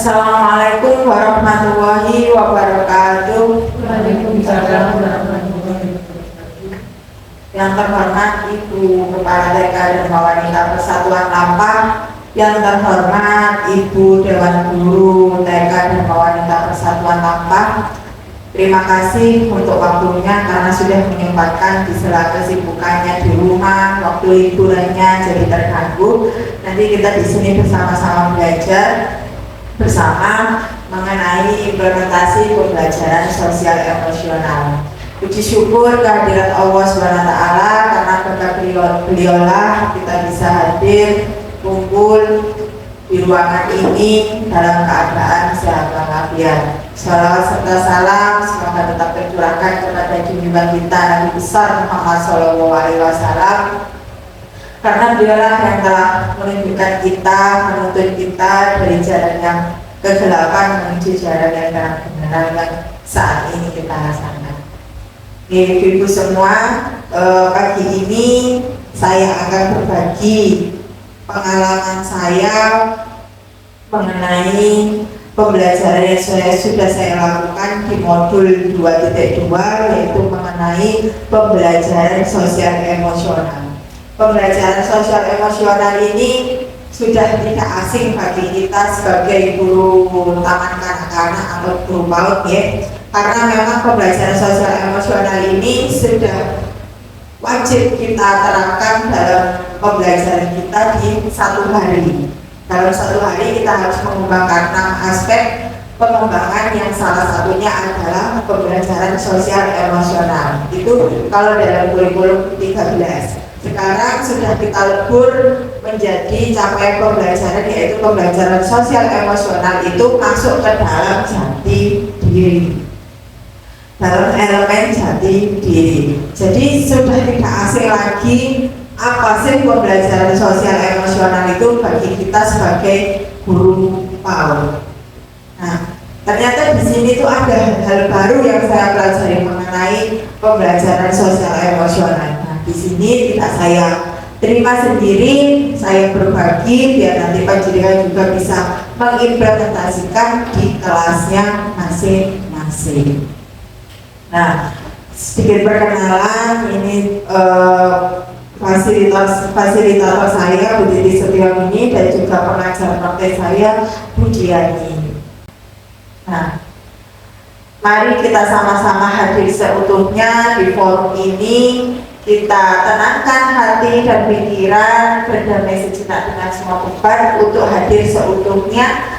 Assalamualaikum warahmatullahi wabarakatuh. Waalaikumsalam warahmatullahi wabarakatuh. Yang terhormat Ibu Kepala TK dan Wanita Persatuan Lampang, yang terhormat Ibu Dewan Guru TK dan Wanita Persatuan Lampang, terima kasih untuk waktunya karena sudah menyempatkan di sela kesibukannya di rumah, waktu liburannya jadi terganggu. Nanti kita di sini bersama-sama belajar bersama mengenai implementasi pembelajaran sosial emosional. Puji syukur kehadirat Allah SWT karena berkat beliaulah kita bisa hadir kumpul di ruangan ini dalam keadaan sehat walafiat. Salawat serta salam semoga tetap tercurahkan kepada junjungan kita Nabi besar Muhammad SAW, karena beliaulah yang telah menunjukkan kita, menuntun kita dari jalan yang kegelapan menuju jalan yang terang benar yang saat ini kita rasakan. Ibu-ibu semua, pagi ini saya akan berbagi pengalaman saya mengenai pembelajaran yang sudah saya lakukan di modul 2.2, yaitu mengenai pembelajaran sosial emosional. Pembelajaran sosial emosional ini sudah tidak asing bagi kita sebagai guru taman kanak-kanak atau guru PAUD, ya, karena memang pembelajaran sosial emosional ini sudah wajib kita terapkan dalam pembelajaran kita di satu hari. Dalam satu hari kita harus mengembangkan 6 aspek pengembangan yang salah satunya adalah pembelajaran sosial emosional. Itu kalau dalam kurikulum 13. Sekarang sudah kita lebur menjadi capaian pembelajaran, yaitu pembelajaran sosial emosional itu masuk ke dalam jati diri, dalam elemen jati diri. Jadi sudah tidak asing lagi apa sih pembelajaran sosial emosional itu bagi kita sebagai guru PAUD. Nah, ternyata di sini tuh ada hal baru yang saya pelajari mengenai pembelajaran sosial emosional. Nah, di sini tidak saya terima sendiri, saya berbagi biar nanti panjenengan juga bisa mengimplementasikan di kelasnya masing-masing. Nah, sedikit perkenalan, ini fasilitator saya Bu Titi Setiawini dan juga pengajar praktek saya Bu Diani. Nah, mari kita sama-sama hadir seutuhnya di forum ini. Kita tenangkan hati dan pikiran, berdamai sejenak dengan semua beban untuk hadir seutuhnya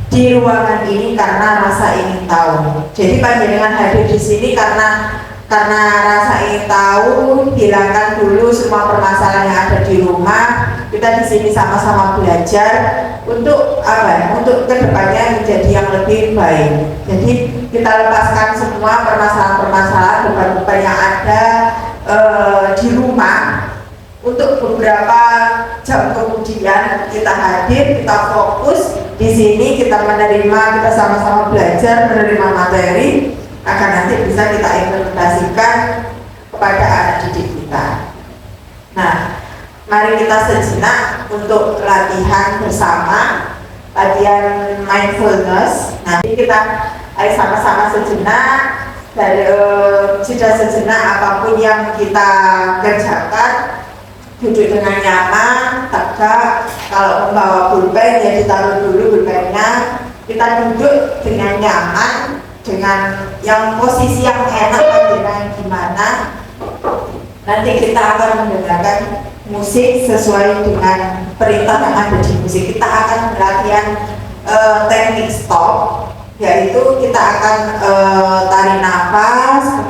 di ruangan ini karena rasa ingin tahu. Jadi panjenengan hadir di sini karena rasa ingin tahu, hilangkan dulu semua permasalahan yang ada di rumah. Kita di sini sama-sama belajar untuk apa? Untuk kedepannya menjadi yang lebih baik. Jadi kita lepaskan semua permasalahan-permasalahan, beban-beban yang ada di rumah. Untuk beberapa jam kemudian kita hadir, kita fokus di sini, kita menerima, kita sama-sama belajar menerima materi agar nanti bisa kita implementasikan kepada anak didik kita. Nah, mari kita sejenak untuk latihan bersama, latihan mindfulness. Nanti kita ayo sama-sama sejenak dari sudah sejenak apapun yang kita kerjakan, duduk dengan nyaman, tegak. Kalau membawa pulpen ya ditaruh dulu pulpennya. Kita duduk dengan nyaman, dengan yang posisi yang enak, dengan gimana. Nanti kita akan mendengarkan musik sesuai dengan perintah yang ada di musik. Kita akan latihan teknik stop, yaitu kita akan tarik nafas,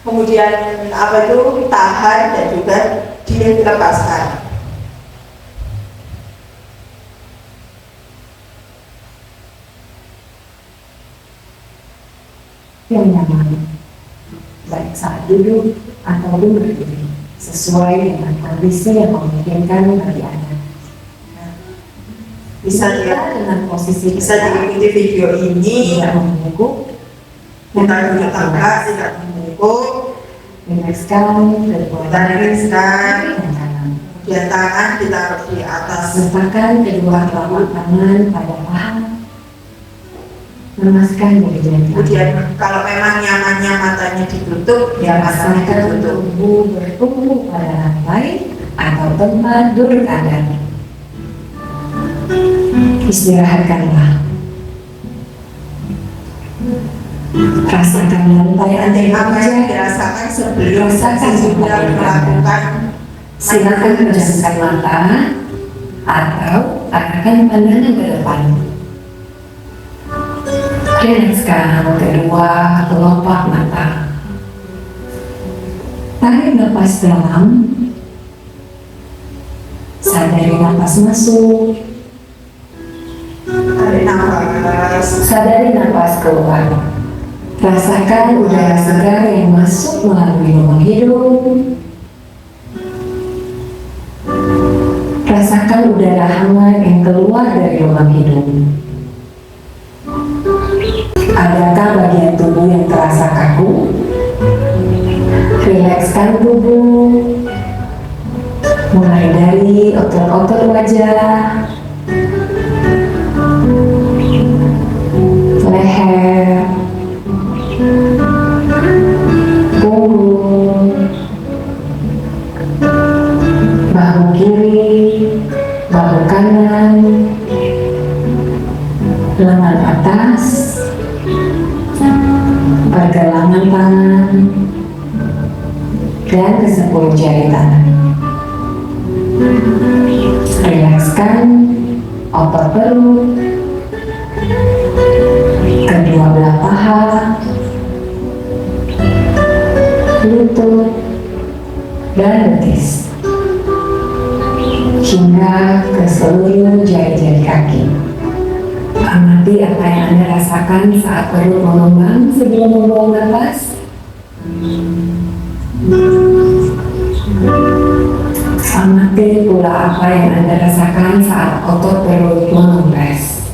kemudian apa itu tahan dan juga dilepaskan. Yang nyaman, baik saat duduk ataupun berdiri, sesuai dengan kondisi yang memungkinkan bagi Anda. Bisa Kita dengan posisi bisa diikuti video ini, tidak membungkuk, kita duduk tegak, tidak membungkuk, rilekskan dan kita rilekskan, Kemudian tangan ditaruh di atas. Letakkan kedua telapak tangan pada paha. Lemaskan bagian Kemudian kalau memang nyamannya matanya ditutup, ya matanya rasakan ditutup. tubuh bertumbuh pada lantai atau tempat duduk Anda. Istirahatkanlah. Rasakan lantai Anda yang Apa yang bekerja. dirasakan sebelum Rasakan sudah bagian melakukan Silakan pejamkan mata atau arahkan pandangan ke depan. Rilekskan kedua kelopak mata. Tarik napas dalam. Sadari napas masuk. tarik nafas. Sadari napas keluar. Rasakan udara segar yang masuk melalui lubang hidung. Rasakan udara hangat yang keluar dari lubang hidung. Adakah bagian tubuh yang terasa kaku? Rilekskan tubuh. Mulai dari otot-otot wajah, leher, punggung, bahu kiri, bahu kanan, lengan atas, pergelangan tangan, dan ke-10 jari tangan. Rilekskan otot perut, kedua belah paha, lutut, dan betis, hingga ke seluruh jari-jari kaki. Amati apa yang Anda rasakan saat perut mengembang sebelum membuang nafas. Amati pula apa yang Anda rasakan saat otot perut mengempes.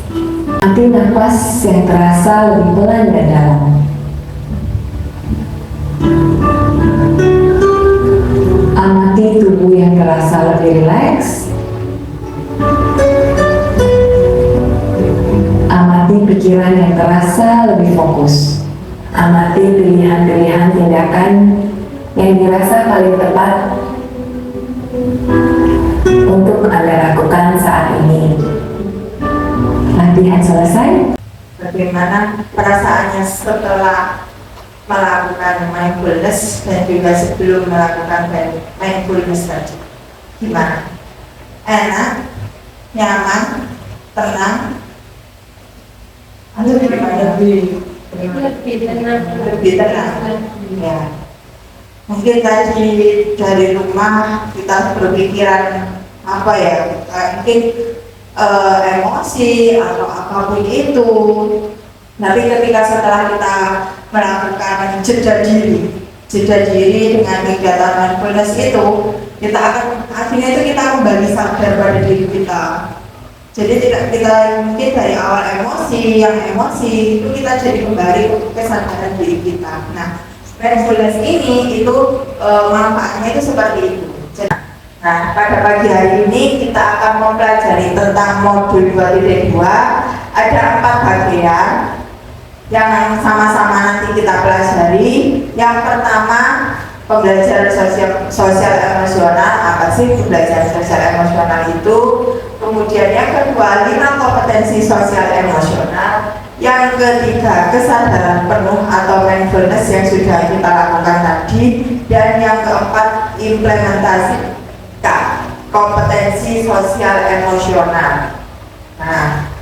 Amati nafas yang terasa lebih pelan dan dalam. Amati tubuh yang terasa lebih rileks. Amati pikiran yang terasa lebih fokus. Amati pilihan-pilihan tindakan yang dirasa paling tepat untuk Anda lakukan saat ini. Latihan selesai. Bagaimana perasaannya setelah melakukan mindfulness dan juga sebelum melakukan mindfulness tadi? Gimana? Enak, nyaman, tenang, atau gimana? Lebih tenang. Ya. Mungkin tadi dari rumah kita berpikiran apa ya? Mungkin emosi atau apapun itu. Tapi ketika setelah kita melakukan jeda diri dengan kegiatan mindfulness itu, kita akan akhirnya itu kita kembali sadar pada diri kita. Jadi tidak kita mungkin dari awal emosi itu kita jadi kembali untuk kesadaran diri kita. Nah, mindfulness ini itu manfaatnya itu seperti itu. Nah, pada pagi hari ini kita akan mempelajari tentang modul 2.2. Ada 4 bagian yang sama-sama nanti kita pelajari. Yang pertama, pembelajaran sosial emosional. Apa sih pembelajaran sosial emosional itu? Kemudian yang kedua, 5 kompetensi sosial emosional. Yang ketiga, kesadaran penuh atau mindfulness yang sudah kita lakukan tadi. Dan yang keempat, implementasi kompetensi sosial emosional. Nah,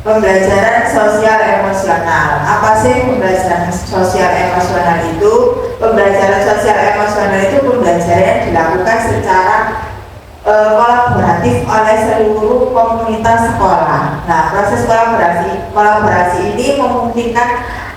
pembelajaran sosial emosional. Apa sih pembelajaran sosial emosional itu? Pembelajaran sosial emosional itu pembelajaran yang dilakukan secara kolaboratif oleh seluruh komunitas sekolah. Nah, proses kolaborasi ini memungkinkan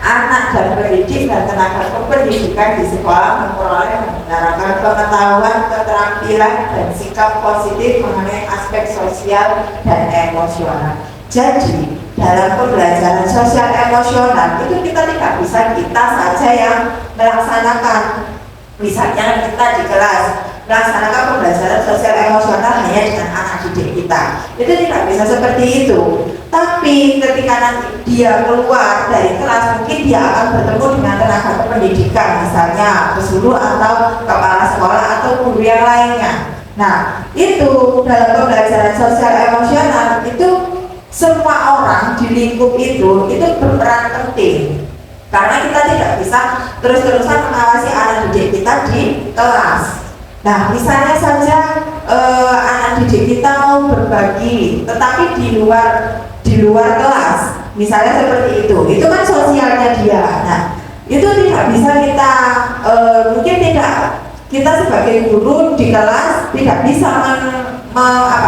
anak dan pendidik dan tenaga kependidikan di sekolah memperoleh menggunakan pengetahuan, keterampilan, dan sikap positif mengenai aspek sosial dan emosional. Jadi, dalam pembelajaran sosial emosional itu kita tidak bisa kita saja yang melaksanakan. Misalnya kita di kelas, melaksanakan pembelajaran sosial emosional hanya dengan anak didik kita. Itu tidak bisa seperti itu. Tapi ketika nanti dia keluar dari kelas, mungkin dia akan bertemu dengan tenaga pendidikan, misalnya guru atau kepala sekolah atau guru yang lainnya. Nah, itu dalam pembelajaran sosial emosional itu semua orang di lingkup itu berperan penting. Karena kita tidak bisa terus-terusan mengawasi anak didik kita di kelas. Nah, misalnya saja anak didik kita mau berbagi, tetapi di luar kelas, misalnya seperti itu kan sosialnya dia. Nah, itu tidak bisa kita mungkin tidak kita sebagai guru di kelas tidak bisa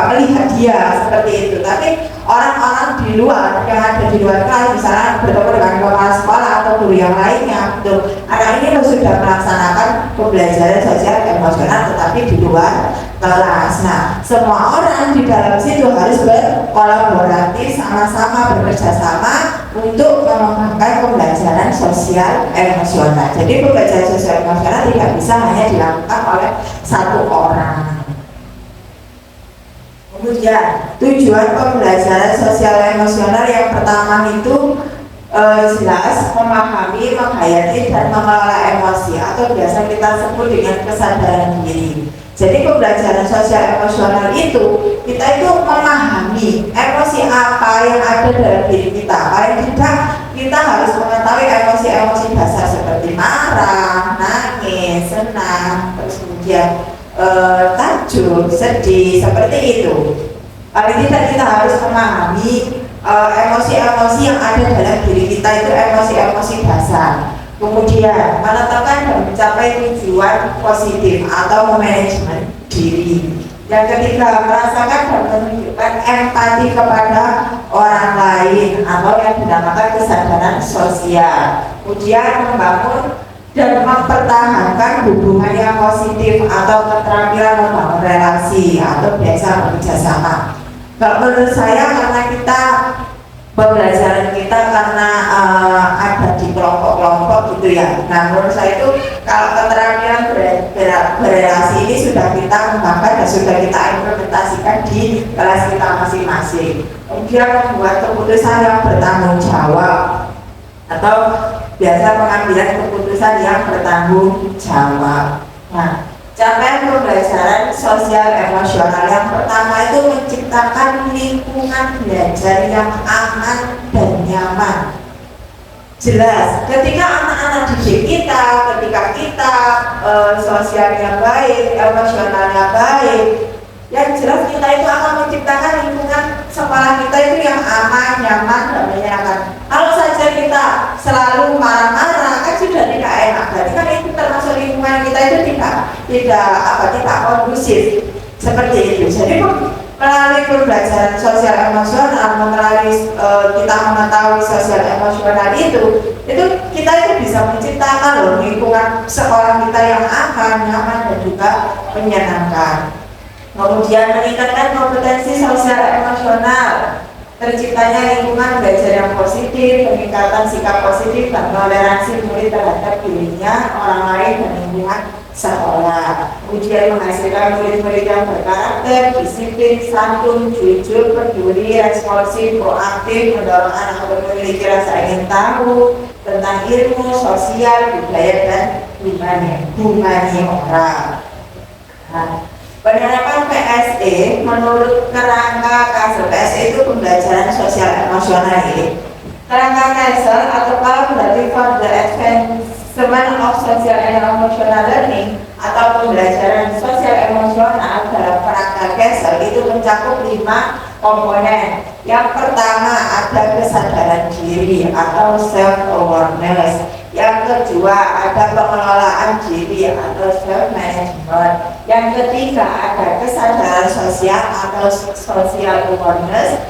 melihat dia seperti itu, tapi orang-orang di luar yang ada di luar kelas, misalnya bertemu dengan kepala sekolah atau guru yang lainnya, anak ini sudah melaksanakan pembelajaran sosial emosional tetapi di luar kelas. Nah, semua orang di dalam situ harus berkolaborasi, sama-sama bekerja sama untuk mengembangkan pembelajaran sosial emosional. Jadi pembelajaran sosial emosional tidak bisa hanya dilakukan oleh satu orang. Kemudian tujuan pembelajaran sosial emosional yang pertama itu jelas memahami, menghayati dan mengelola emosi atau biasa kita sebut dengan kesadaran diri. Jadi pembelajaran sosial emosional itu kita itu memahami emosi apa yang ada dalam diri kita. Paling tidak kita harus mengetahui emosi-emosi dasar seperti marah, nangis, senang, terus kemudian takjub, sedih, seperti itu. Paling tidak kita harus memahami emosi-emosi yang ada dalam diri kita itu emosi-emosi dasar. Kemudian menetapkan dan mencapai tujuan positif atau manajemen diri. Yang ketiga, merasakan dan menunjukkan empati kepada orang lain atau yang dinamakan kesadaran sosial. Kemudian membangun dan mempertahankan hubungan yang positif atau keterampilan membangun relasi atau biasa bekerja sama. Kalau menurut saya karena kita pembelajaran kita karena ada di kelompok-kelompok gitu ya. Nah, menurut saya itu kalau keterampilan berrelasi ini sudah kita kembangkan dan sudah kita implementasikan di kelas kita masing-masing. Kemudian membuat keputusan yang bertanggung jawab atau biasa pengambilan keputusan yang bertanggung jawab. Nah, capaian pembelajaran sosial emosional yang pertama itu menciptakan lingkungan belajar yang aman dan nyaman. Jelas, ketika anak-anak didik kita, ketika kita sosialnya baik, emosionalnya baik, yang jelas kita itu akan menciptakan lingkungan sekolah kita itu yang aman, nyaman, dan menyenangkan. Kalau saja kita selalu marah-marah, kan sudah tidak enak. Berarti kan itu termasuk lingkungan kita itu tidak kondusif seperti itu. Jadi melalui pembelajaran sosial emosional, melalui kita mengetahui sosial emosional itu kita itu bisa menciptakan lingkungan sekolah kita yang aman, nyaman, dan juga menyenangkan. Kemudian meningkatkan kompetensi sosial emosional, terciptanya lingkungan belajar yang positif, peningkatan sikap positif dan toleransi murid terhadap dirinya, orang lain, dan lingkungan sekolah. Kemudian menghasilkan murid-murid yang berkarakter, disiplin, santun, jujur, peduli, responsif, proaktif, mendorong anak untuk memiliki rasa ingin tahu tentang ilmu, sosial, budaya, dan humaniora. Penerapan PSE menurut kerangka Kasel. PSE itu pembelajaran sosial emosional ini. Kerangka Kasel atau kalau berarti for the advancement of social and emotional learning atau pembelajaran sosial emosional dalam kerangka Kasel itu mencakup 5 komponen. Yang pertama ada kesadaran diri atau self awareness. Yang kedua ada pengelolaan diri atau self management. Yang ketiga ada kesadaran sosial atau social awareness.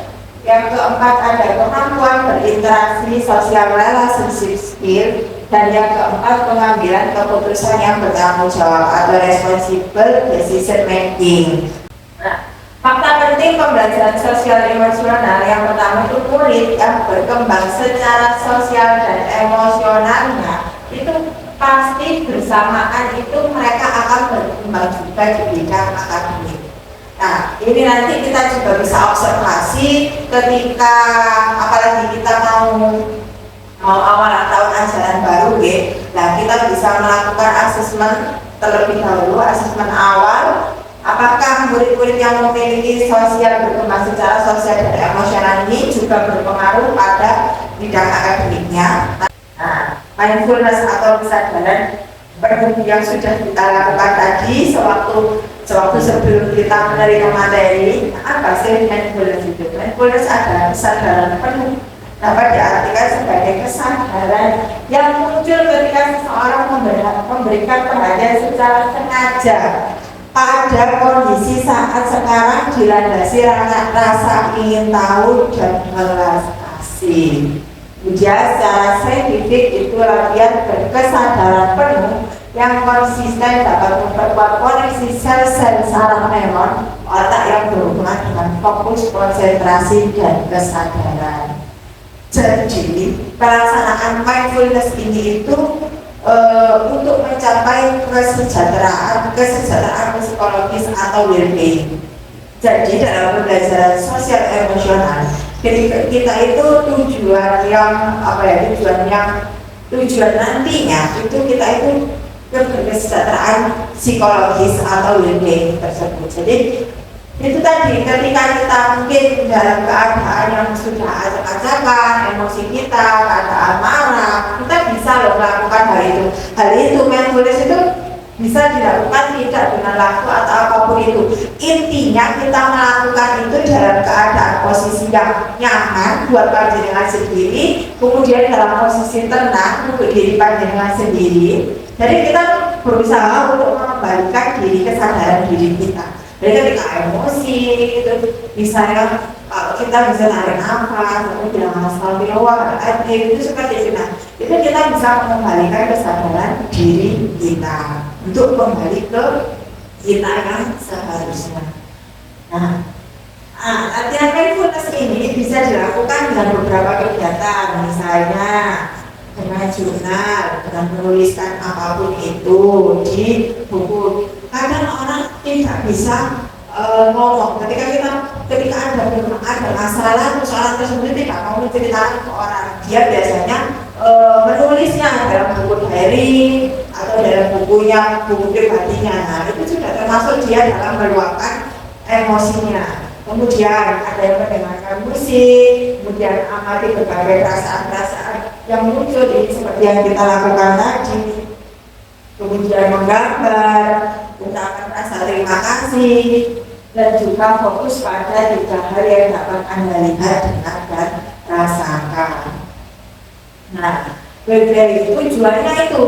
Yang keempat ada kemampuan berinteraksi sosial relationship skill. Dan yang keempat pengambilan keputusan yang bertanggung jawab atau responsible decision making. Nah, fakta penting pembelajaran sosial emosional yang pertama itu murid yang berkembang secara sosial dan emosionalnya itu pasti bersamaan itu mereka akan akan berkembang juga di bidang akademik. Nah, ini nanti kita juga bisa observasi ketika apalagi kita mau awal tahun ajaran baru nah kita bisa melakukan asesmen terlebih dahulu, asesmen awal. Apakah murid-murid yang memiliki sosial berkembang secara sosial dan emosional ini juga berpengaruh pada bidang akademiknya? Nah, mindfulness atau kesadaran penuh yang sudah kita lakukan tadi sewaktu sebelum kita menerima materi, apa sih mindfulness itu? Mindfulness adalah kesadaran penuh, dapat diartikan sebagai kesadaran yang muncul ketika seseorang memberikan perhatian secara sengaja pada kondisi saat sekarang dilandasi rasa ingin tahu dan belas kasih. Kemudian secara saintifik itu latihan berkesadaran penuh yang konsisten dapat memperkuat koneksi sel-sel saraf neuron otak yang berhubungan dengan fokus, konsentrasi, dan kesadaran. Jadi pelaksanaan mindfulness ini itu untuk mencapai kesejahteraan psikologis atau well-being. Jadi dalam pembelajaran sosial emosional kita itu tujuan nantinya itu kita itu kesejahteraan psikologis atau well-being tersebut. Jadi itu tadi ketika kita mungkin dalam keadaan yang sudah acak-acakan emosi kita, keadaan marah, kita bisa melakukan hal itu mindfulness itu bisa dilakukan tidak dengan laku atau apapun itu. Intinya kita melakukan itu dalam keadaan posisi yang nyaman buat panjenengan sendiri, kemudian dalam posisi tenang untuk diri panjenengan sendiri. Jadi kita berusaha untuk mengembalikan kesadaran diri kita. Jadi ketika emosi itu misalnya kalau kita bisa tarik nafas, kemudian astagfirullah, itu seperti itu. Nah, itu kita bisa mengembalikan kesadaran diri kita untuk kembali ke kita yang seharusnya. Nah, latihan mindfulness ini bisa dilakukan dengan beberapa kegiatan, misalnya dengan jurnal, dengan menuliskan apapun itu di buku. Kadang orang tidak bisa ngomong ketika ada masalah, persoalan tersebut tidak mau menceritakan ke orang. Dia biasanya menulisnya dalam buku diary atau dalam buku pribadinya. Nah, itu sudah termasuk dia dalam meluapkan emosinya. Kemudian ada yang mendengarkan musik, kemudian amati berbagai perasaan-perasaan yang muncul ini seperti yang kita lakukan tadi. Kemudian menggambar, ungkapkan rasa terima kasih, dan juga fokus pada 3 hal yang dapat Anda lihat, dengar, dan rasakan. Nah, well-being tujuannya itu,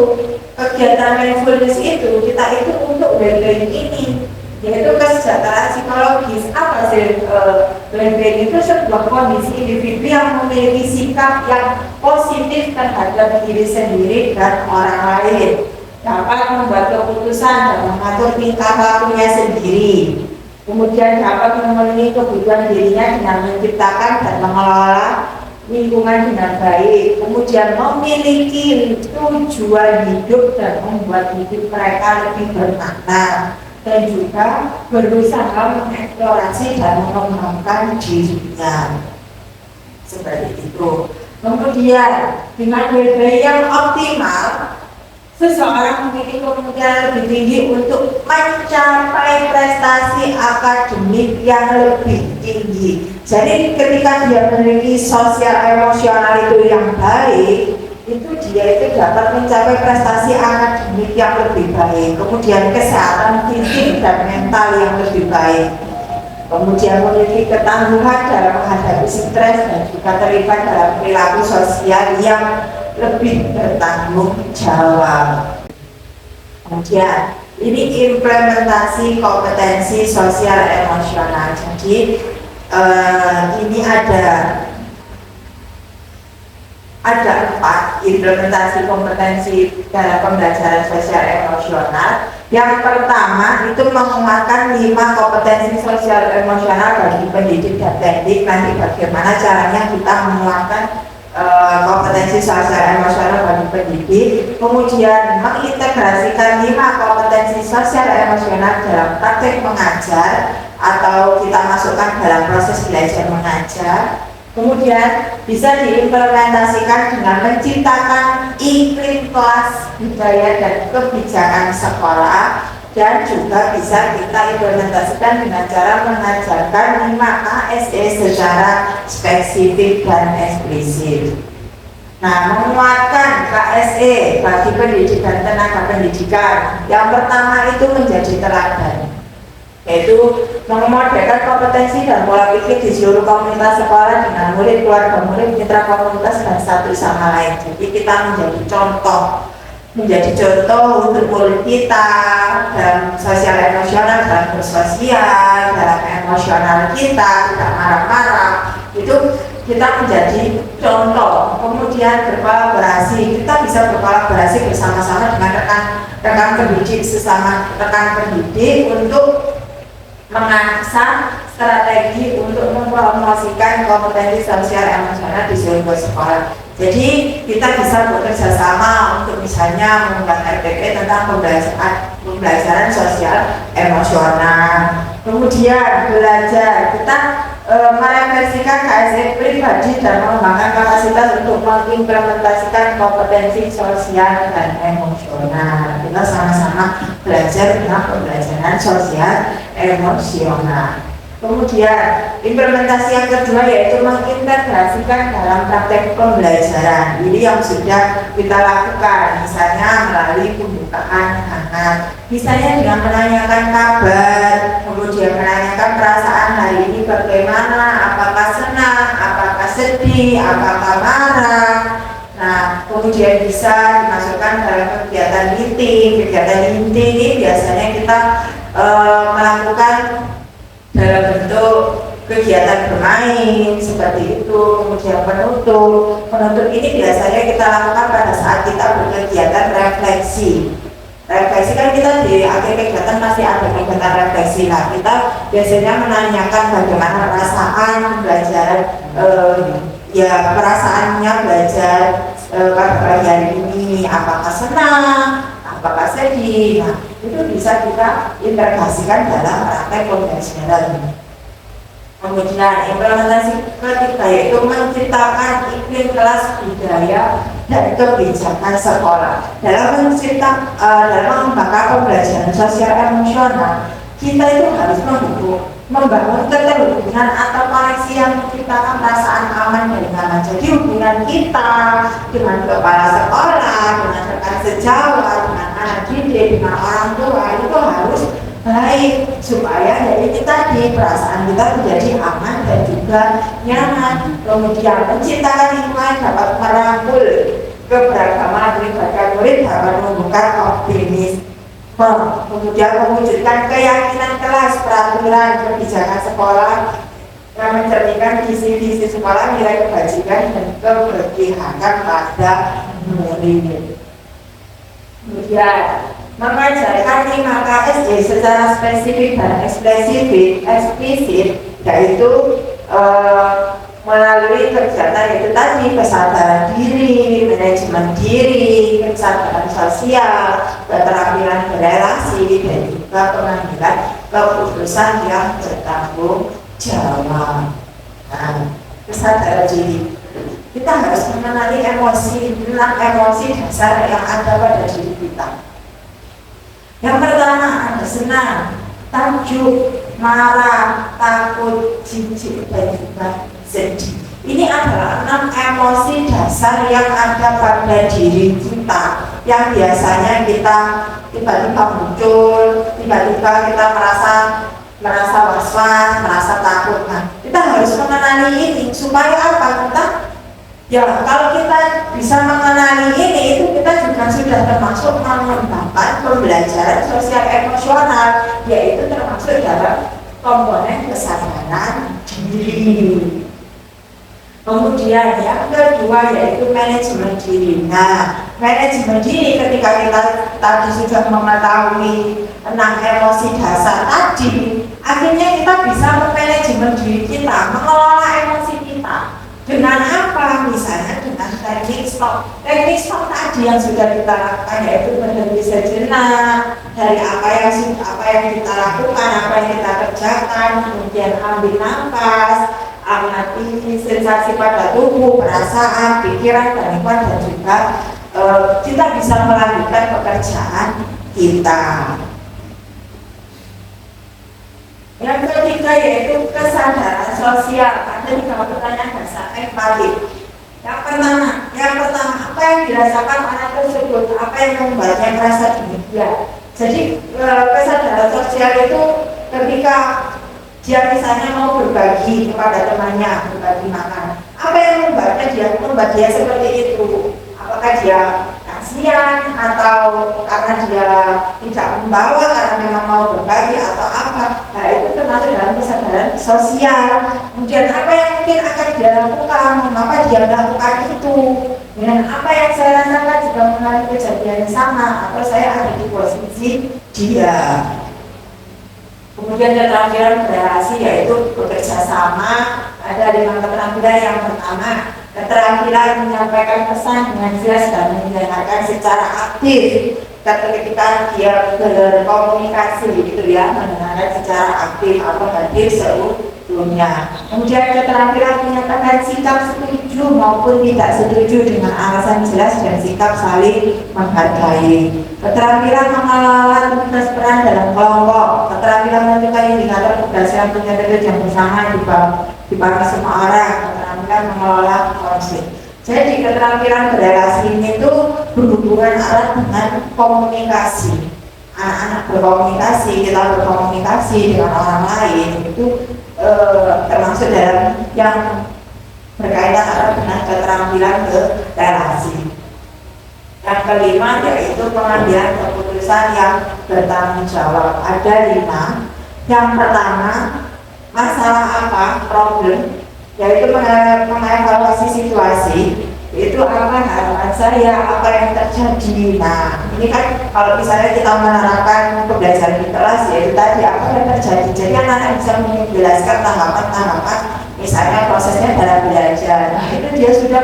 kegiatan mindfulness itu, kita itu untuk well-being ini, yaitu kesejahteraan psikologis. Apa sih well-being itu? Sebuah kondisi individu yang memiliki sikap yang positif terhadap diri sendiri dan orang lain, dapat membuat keputusan dan mengatur tingkah lakunya sendiri, kemudian dapat memenuhi kebutuhan dirinya dengan menciptakan dan mengelola lingkungan dengan baik, kemudian memiliki tujuan hidup dan membuat hidup mereka lebih bermakna, dan juga berusaha mengeksplorasi dan mengembangkan dirinya. Seperti itu. Kemudian dengan well-being yang optimal, seseorang memiliki kemungkinan lebih tinggi untuk mencapai prestasi akademik yang lebih tinggi. Jadi ketika dia memiliki sosial emosional itu yang baik, itu dia itu dapat mencapai prestasi akademik yang lebih baik. Kemudian kesehatan fisik dan mental yang lebih baik. Kemudian memiliki ketangguhan dalam menghadapi stres dan juga terlibat dalam perilaku sosial yang lebih bertanggung jawab. Kemudian ini implementasi kompetensi sosial emosional. Jadi ini ada 4 implementasi kompetensi dalam pembelajaran sosial emosional. Yang pertama itu menguatkan 5 kompetensi sosial emosional bagi pendidik dan teknik. Nanti bagaimana caranya kita menguatkan kompetensi sosial emosional bagi pendidik, kemudian mengintegrasikan 5 kompetensi sosial emosional dalam praktek mengajar atau kita masukkan dalam proses belajar mengajar. Kemudian bisa diimplementasikan dengan menciptakan iklim kelas, budaya dan kebijakan sekolah, dan juga bisa kita implementasikan dengan cara mengajarkan 5 KSE secara spesifik dan eksplisit. Nah, menguatkan KSE bagi pendidikan tenaga pendidikan, yang pertama itu menjadi teladan, yaitu memodelkan kompetensi dan pola pikir di seluruh komunitas sekolah dengan murid, keluarga murid, mitra komunitas dan satu sama lain. Jadi kita menjadi contoh untuk murid kita dalam sosial emosional, dalam bersosial, dalam emosional kita tidak marah-marah, itu kita menjadi contoh. Kemudian berkolaborasi, kita bisa berkolaborasi bersama-sama dengan rekan pendidik, sesama rekan pendidik untuk mengasah strategi untuk mempromosikan kompetensi sosial emosional di seluruh sekolah. Jadi kita bisa bekerja sama untuk misalnya membuat RPP tentang pembelajaran sosial emosional. Kemudian belajar, kita merefleksikan KSE pribadi dan mengembangkan kapasitas untuk mengimplementasikan kompetensi sosial dan emosional. Kita sama-sama belajar tentang pembelajaran sosial emosional. Kemudian implementasi yang kedua yaitu mengintegrasikan dalam praktek pembelajaran. Ini yang sudah kita lakukan, misalnya melalui pembukaan hangat, misalnya dengan menanyakan kabar, kemudian menanyakan perasaan hari ini bagaimana, apakah senang, apakah sedih, apakah marah. Nah, kemudian bisa dimasukkan dalam kegiatan meeting. Kegiatan meeting ini biasanya kita melakukan dalam bentuk kegiatan bermain seperti itu. Kemudian penutup ini biasanya kita lakukan pada saat kita berkegiatan refleksi kan kita di akhir kegiatan pasti ada kegiatan refleksi. Nah, kita biasanya menanyakan bagaimana perasaan belajar, perasaannya belajar pada hari ini, apakah senang, apakah sedih. Nah, itu bisa kita integrasikan dalam praktek pembelajaran. Kemudian implementasi ketiga yaitu menciptakan iklim kelas, budaya dan kebijakan sekolah. Dalam mengembangkan pembelajaran sosial emosional, kita itu harus membangun keterhubungan atau koneksi yang menciptakan perasaan aman dan nyaman. Jadi hubungan kita dengan kepala sekolah, dengan rekan sejawat, dengan anak didik, dengan orang tua itu harus baik supaya dari kita di perasaan kita menjadi aman dan juga nyaman. Kemudian menciptakan lingkungan dapat merangkul keberagaman berbagai murid, dapat membuka optimis. Kemudian mewujudkan keyakinan kelas, peraturan, kebijakan sekolah yang mencerminkan visi-visi sekolah, nilai kebajikan dan keberpihakan pada murid. Kemudian mengajarkan 5 KSE secara spesifik dan eksplisit, yaitu melalui kegiatan yaitu tadi kesadaran diri, manajemen diri, kesadaran sosial, keterampilan berelasi, dan juga pengambilan keputusan yang bertanggung jawab. Nah, kesadaran diri, kita harus mengenali emosi dasar yang ada pada diri kita. Yang pertama ada senang, takjub, marah, takut, jijik, dan juga sedih. Ini adalah 6 emosi dasar yang ada pada diri kita, yang biasanya kita tiba-tiba muncul, tiba-tiba kita merasa was-was, merasa takut. Nah, kita harus mengenali ini supaya apa? Kalau kita bisa mengenali ini, itu kita juga sudah termasuk mengembangkan pembelajaran sosial emosional, yaitu termasuk dalam komponen kesadaran diri. Kemudian yang kedua yaitu manajemen diri. Nah, manajemen diri ketika kita tadi sudah mengetahui tentang emosi dasar tadi, akhirnya kita bisa memanajemen diri kita, mengelola emosi kita Dengan apa? Misalnya dengan teknik stop. Teknik stop tadi yang sudah kita lakukan yaitu berhenti sejenak dari apa yang kita lakukan, apa yang kita kerjakan, kemudian ambil nafas, amati sensasi pada tubuh, perasaan, pikiran, dan lingkungan, dan juga kita bisa melanjutkan pekerjaan kita. Yang ketiga yaitu kesadaran sosial. Ada 3 pertanyaan dasar empati. Yang pertama, apa yang dirasakan anak tersebut? Apa yang membuatnya merasa demikian? Jadi kesadaran sosial itu ketika dia misalnya mau berbagi kepada temannya, berbagi makan. Apa yang membuat dia seperti itu? Apakah dia kasihan atau karena dia tidak membawa karena memang mau berbagi atau apa? Nah, itu termasuk dalam kesadaran sosial. Kemudian apa yang mungkin akan dia lakukan, mengapa dia melakukan itu, dengan apa yang saya rasakan juga mengalami kejadian yang sama atau saya ada di posisi dia. Kemudian keterampilan berrelasi yaitu bekerja sama. Ada 5 keterampilan. Yang pertama, keterampilan menyampaikan pesan dengan jelas dan mendengarkan secara aktif. Ketika dia berkomunikasi gitu ya, mendengarkan secara aktif atau hadir seutuhnya. Kemudian keterampilan menyatakan sikap setuju maupun tidak setuju dengan alasan jelas dan sikap saling menghargai. Keterampilan mengelola tugas peran dalam kelompok. Keterampilan menentukan indikator keberhasilan penyelesaian yang bersama dibagi semua orang. Keterampilan mengelola konflik. Jadi keterampilan berrelasi ini itu berhubungan erat dengan komunikasi. Anak-anak berkomunikasi, kita berkomunikasi dengan orang lain itu termasuk dalam yang berkaitan erat dengan keterampilan berrelasi. Yang kelima yaitu pengambilan keputusan yang bertanggung jawab. Ada 5. Yang pertama, masalah apa? Problem. Yaitu mengevaluasi situasi, itu apa harapan saya, apa yang terjadi. Nah, ini kan kalau misalnya kita menerapkan pembelajaran di kelas, yaitu tadi apa yang terjadi. Jadi anak-anak bisa menjelaskan tahapan-tahapan, misalnya prosesnya dalam belajar. Nah, itu dia sudah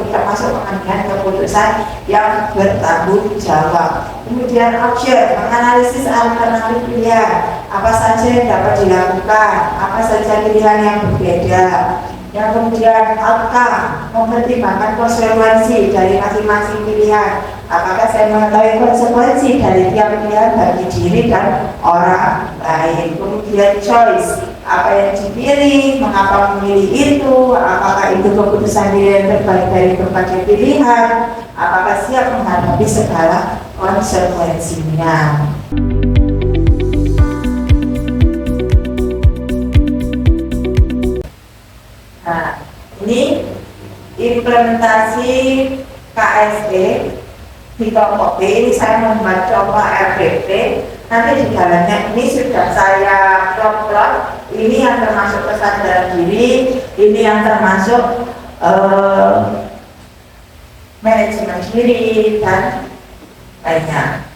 termasuk pengambilan keputusan yang bertanggung jawab. Kemudian option, menganalisis alternatif pilihan, apa saja yang dapat dilakukan, apa saja pilihan yang berbeda. Yang kemudian outcome, mempertimbangkan konsekuensi dari masing-masing pilihan. Apakah saya mengetahui konsekuensi dari tiap pilihan bagi diri dan orang lain. Kemudian choice, apa yang dipilih, mengapa memilih itu, apakah itu keputusan diri yang terbaik dari berbagai pilihan, apakah siap menghadapi segala konsekuensinya. Nah, ini implementasi KSD di kelompok B. Ini saya membuat contoh RPP. Nanti di dalamnya ini sudah saya plot. Ini yang termasuk kesadaran diri, ini yang termasuk manajemen diri dan lainnya.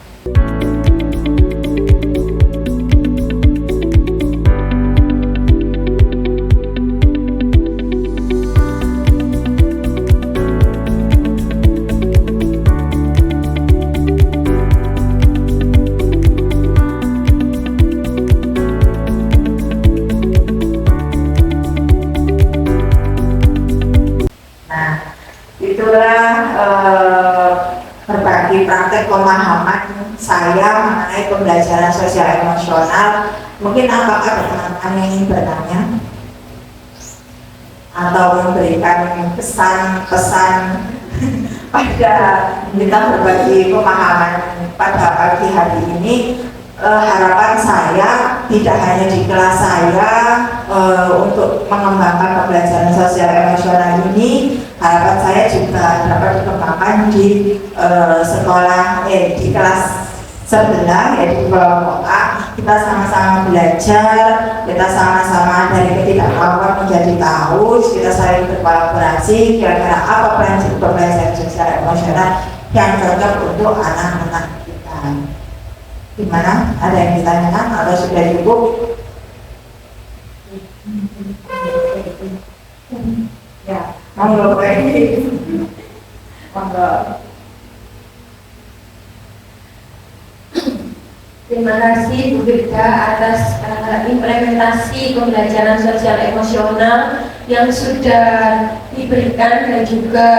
Berbagi praktek pemahaman saya mengenai pembelajaran sosial emosional. Mungkin apakah teman-teman yang ingin bertanya atau memberikan pesan-pesan pada kita berbagi pemahaman pada pagi hari ini. Harapan saya tidak hanya di kelas saya untuk mengembangkan pembelajaran sosial emosional ini, harapan saya juga dapat dikembangkan di sekolah di kelas sebelah, yaitu di kelompok A. Kita sama-sama belajar, kita sama-sama dari ketidaktahuan menjadi tahu, kita saling berkolaborasi kira-kira apa prinsip pembelajaran sosial emosional yang cocok untuk anak-anak kita. Gimana? Ada yang ditanyakan atau sudah cukup? Ya. Monggo Pak Edi. Monggo. Terima kasih Bu Birda atas implementasi pembelajaran sosial emosional yang sudah diberikan dan juga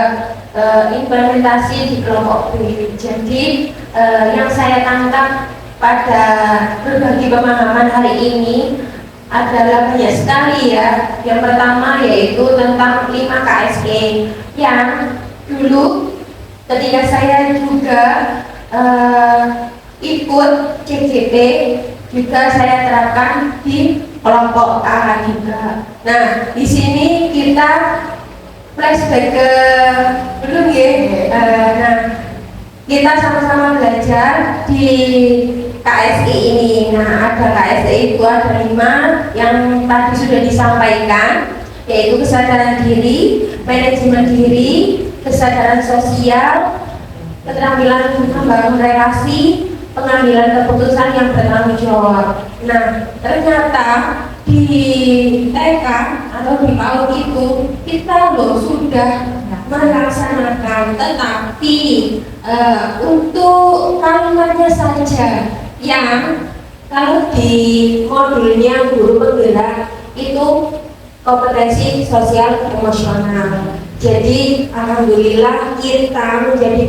implementasi di kelompok B. Jadi yang saya tangkap pada berbagi pemahaman hari ini adalah banyak sekali ya. Yang pertama yaitu tentang 5 KSE yang dulu ketika saya juga ikut CJP juga saya terapkan di kelompok A juga. Nah, di sini kita flashback ke belum ya. Nah, kita sama-sama belajar di KSI ini. Nah, ada KSI itu ada 5 yang tadi sudah disampaikan, yaitu kesadaran diri, manajemen diri, kesadaran sosial, keterampilan membangun relasi, pengambilan keputusan yang bertanggung jawab. Nah, ternyata di TK atau di PAUD itu kita loh sudah melaksanakan, tetapi untuk kalimatnya saja yang kalau di modulnya guru penggerak itu kompetensi sosial emosional. Jadi alhamdulillah kita menjadi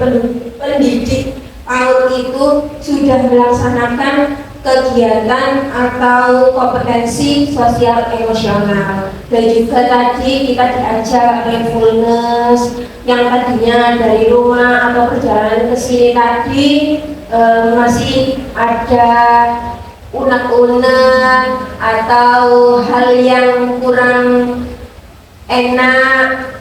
pendidik PAUD itu sudah melaksanakan kegiatan atau kompetensi sosial emosional, dan juga tadi kita diajak mindfulness yang tadinya dari rumah atau perjalanan ke sini tadi masih ada unek-unek atau hal yang kurang enak.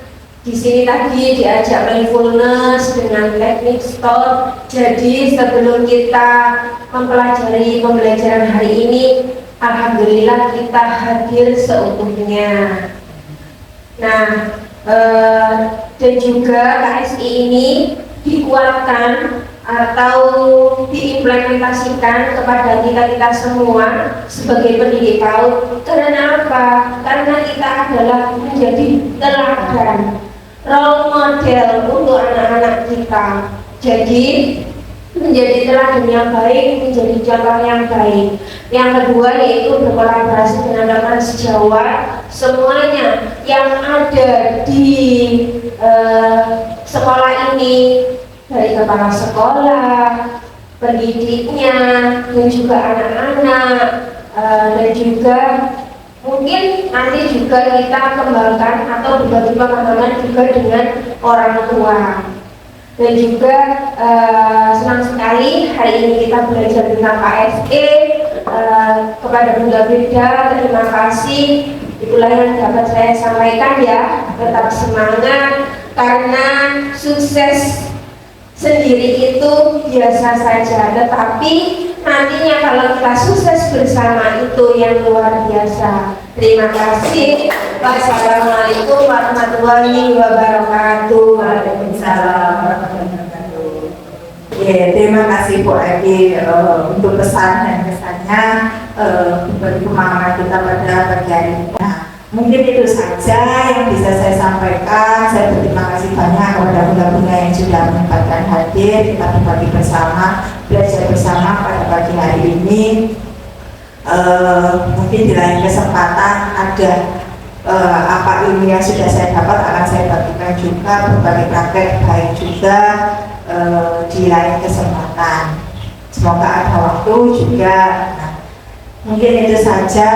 Di sini tadi diajak mindfulness dengan teknik stop. Jadi sebelum kita mempelajari pembelajaran hari ini, alhamdulillah kita hadir seutuhnya. Nah, dan juga KSI ini dikuatkan atau diimplementasikan kepada kita semua sebagai pendidik PAUD. Karena apa? Karena kita adalah menjadi teladan, role model untuk anak-anak kita. Jadi menjadi teladan yang baik, menjadi contoh yang baik. Yang kedua yaitu berkolaborasi dengan rekan sejawat. Semuanya yang ada di sekolah ini, dari kepala sekolah, pendidiknya, dan juga anak-anak, dan juga mungkin nanti juga kita kembangkan atau berbagi pemahaman juga dengan orang tua. Dan juga senang sekali hari ini kita belajar tentang KSE. Kepada Bunda Birda, terima kasih. Itulah yang dapat saya sampaikan ya. Tetap semangat, karena sukses sendiri itu biasa saja, tetapi nantinya kalau kita sukses bersama itu yang luar biasa. Terima kasih. Wassalamualaikum warahmatullahi wabarakatuh. Waalaikumsalam warahmatullahi wabarakatuh. Ya, terima kasih Bu Edi untuk pesan dan kesannya bagi pemahaman kita pada pagi hari ini. Nah, mungkin itu saja yang bisa saya sampaikan. Saya berterima kasih banyak kepada bunda-bunda yang sudah menyempatkan hadir. Kita berbagi bersama, belajar bersama pada pagi hari ini. Mungkin di lain kesempatan ada apa ilmu yang sudah saya dapat akan saya bagikan juga, berbagai praktek baik juga di lain kesempatan. Semoga ada waktu juga. Nah, mungkin itu saja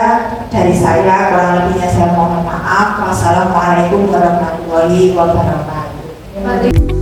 dari saya, kurang lebihnya saya mohon maaf. Wassalamualaikum warahmatullahi wabarakatuh.